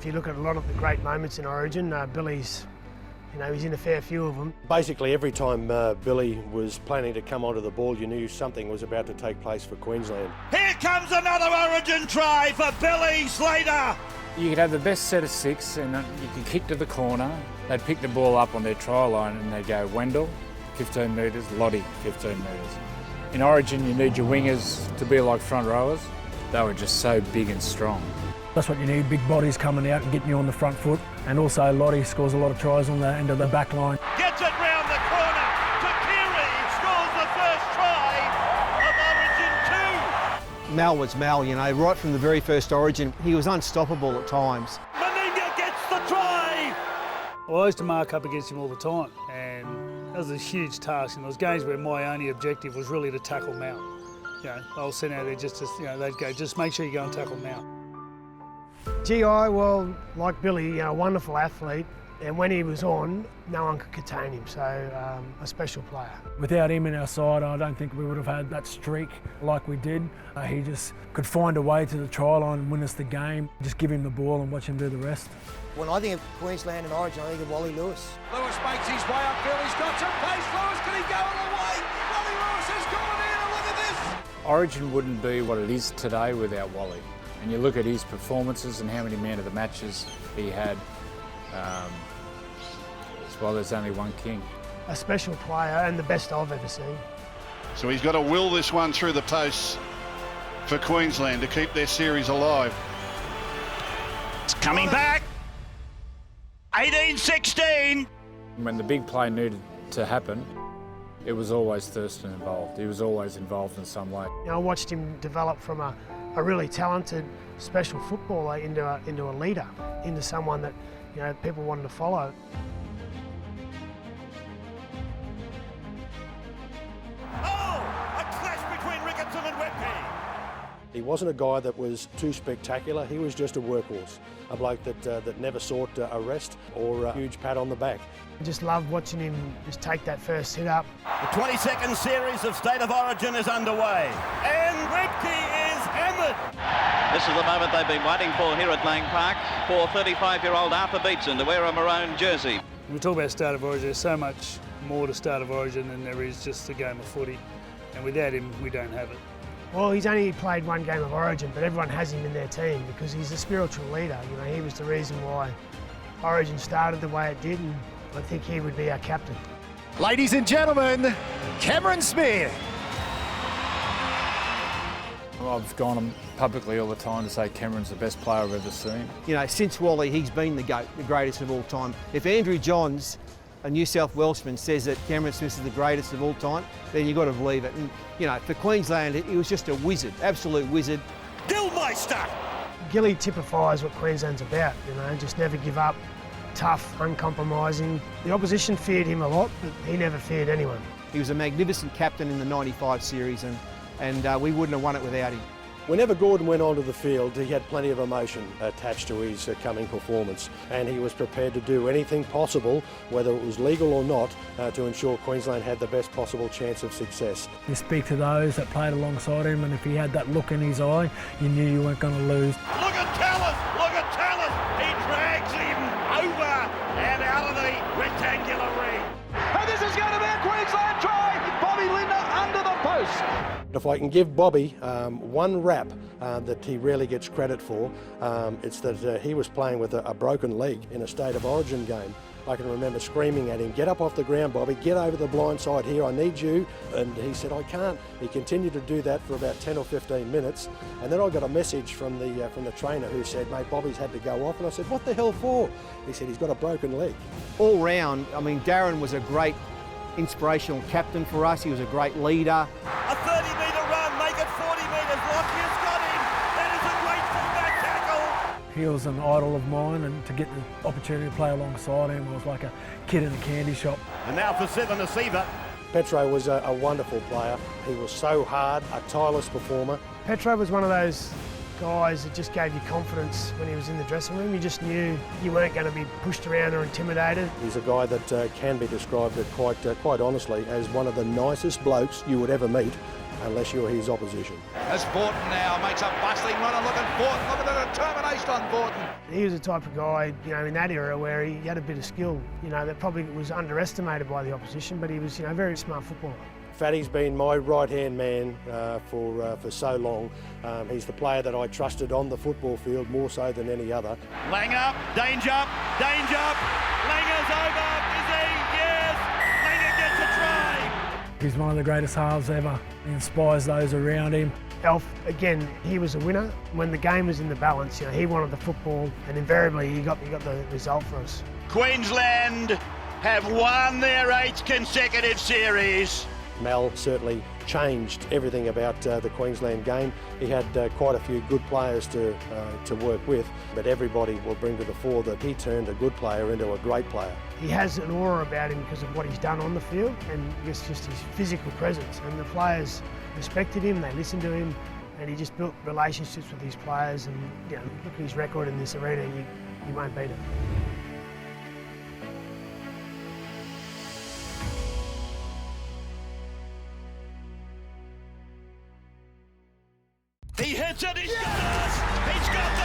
If you look at a lot of the great moments in Origin, Billy's, he's in a fair few of them. Basically, every time Billy was planning to come onto the ball, you knew something was about to take place for Queensland. Here comes another Origin try for Billy Slater. You could have the best set of six and you could kick to the corner. They'd pick the ball up on their try line and they'd go Wendell, 15 metres, Lottie, 15 metres. In Origin, you need your wingers to be like front rowers. They were just so big and strong. That's what you need, big bodies coming out and getting you on the front foot. And also Lottie scores a lot of tries on the end of the back line. Gets it round the corner. Takiri scores the first try of Origin 2. Mal was Mal, right from the very first Origin. He was unstoppable at times. Meninga gets the try. Well, I used to mark up against him all the time, and that was a huge task. And there was games where my only objective was really to tackle Mal. I was sent out there just to, they'd go, just make sure you go and tackle Mal. GI, well, like Billy, a wonderful athlete, and when he was on, no one could contain him, so a special player. Without him in our side, I don't think we would have had that streak like we did. He just could find a way to the try line and win us the game. Just give him the ball and watch him do the rest. When I think of Queensland and Origin, I think of Wally Lewis. Lewis makes his way upfield, he's got some pace. Lewis, can he go all the way? Wally Lewis has gone in, and look at this! Origin wouldn't be what it is today without Wally. And you look at his performances and how many man of the matches he had. Well, there's only one king. A special player and the best I've ever seen. So he's got to will this one through the posts for Queensland to keep their series alive. It's coming back. 18-16. When the big play needed to happen, it was always Thurston involved. He was always involved in some way. I watched him develop from a really talented, special footballer into a leader, into someone that people wanted to follow. He wasn't a guy that was too spectacular, he was just a workhorse. A bloke that never sought a rest or a huge pat on the back. I just loved watching him just take that first hit up. The 22nd series of State of Origin is underway. And Redkey is hammered. This is the moment they've been waiting for here at Lang Park for 35-year-old Arthur Beetson to wear a maroon jersey. When we talk about State of Origin, there's so much more to State of Origin than there is just a game of footy. And without him, we don't have it. Well, he's only played one game of Origin, but everyone has him in their team because he's a spiritual leader. He was the reason why Origin started the way it did, and I think he would be our captain. Ladies and gentlemen, Cameron Smith. Well, I've gone on publicly all the time to say Cameron's the best player I've ever seen. Since Wally, he's been the GOAT, the greatest of all time. If Andrew Johns, a New South Welshman, says that Cameron Smith is the greatest of all time, then you've got to believe it. And, for Queensland, he was just a wizard, absolute wizard. Gilmeister! Gilly typifies what Queensland's about, just never give up, tough, uncompromising. The opposition feared him a lot, but he never feared anyone. He was a magnificent captain in the 95 series, and we wouldn't have won it without him. Whenever Gordon went onto the field, he had plenty of emotion attached to his coming performance, and he was prepared to do anything possible, whether it was legal or not, to ensure Queensland had the best possible chance of success. You speak to those that played alongside him, and if he had that look in his eye, you knew you weren't going to lose. Look at Tallis! Look at Tallis! He drags him over and out of the rectangular ring. And this is going to be a Queensland try! Bobby Lindner under the post. If I can give Bobby one rap that he rarely gets credit for, it's that he was playing with a broken leg in a State of Origin game. I can remember screaming at him, "Get up off the ground, Bobby, get over the blind side here, I need you." And he said, "I can't." He continued to do that for about 10 or 15 minutes. And then I got a message from the trainer who said, "Mate, Bobby's had to go off." And I said, "What the hell for?" He said, "He's got a broken leg." All round, Darren was a great inspirational captain for us. He was a great leader. A 30-metre run, make it 40 metres. Lockyer's got him. That is a great fullback tackle. He was an idol of mine, and to get the opportunity to play alongside him was like a kid in a candy shop. And now for Seven Asiva. Petro was a wonderful player. He was so hard, a tireless performer. Petro was one of those guys that just gave you confidence when he was in the dressing room. You just knew you weren't going to be pushed around or intimidated. He's a guy that can be described quite honestly as one of the nicest blokes you would ever meet, unless you're his opposition. As Fortin now makes a bustling run and look at Fortin, look at it, determination on Gordon. He was the type of guy, you know, in that era where he had a bit of skill, you know, that probably was underestimated by the opposition, but he was, you know, a very smart footballer. Fatty's been my right-hand man for so long. He's the player that I trusted on the football field more so than any other. Lang up, danger, danger. Langer's over, is he? Yes! Langer gets a try. He's one of the greatest halves ever. He inspires those around him. Alf, again, he was a winner. When the game was in the balance, you know, he wanted the football, and invariably he got the result for us. Queensland have won their 8th consecutive series. Mal certainly changed everything about the Queensland game. He had quite a few good players to work with, but everybody will bring to the fore that he turned a good player into a great player. He has an aura about him because of what he's done on the field, and I guess just his physical presence. And the players respected him, they listened to him, and he just built relationships with his players. And you know, look at his record in this arena, you won't beat it. He hits it, he's got it! He's got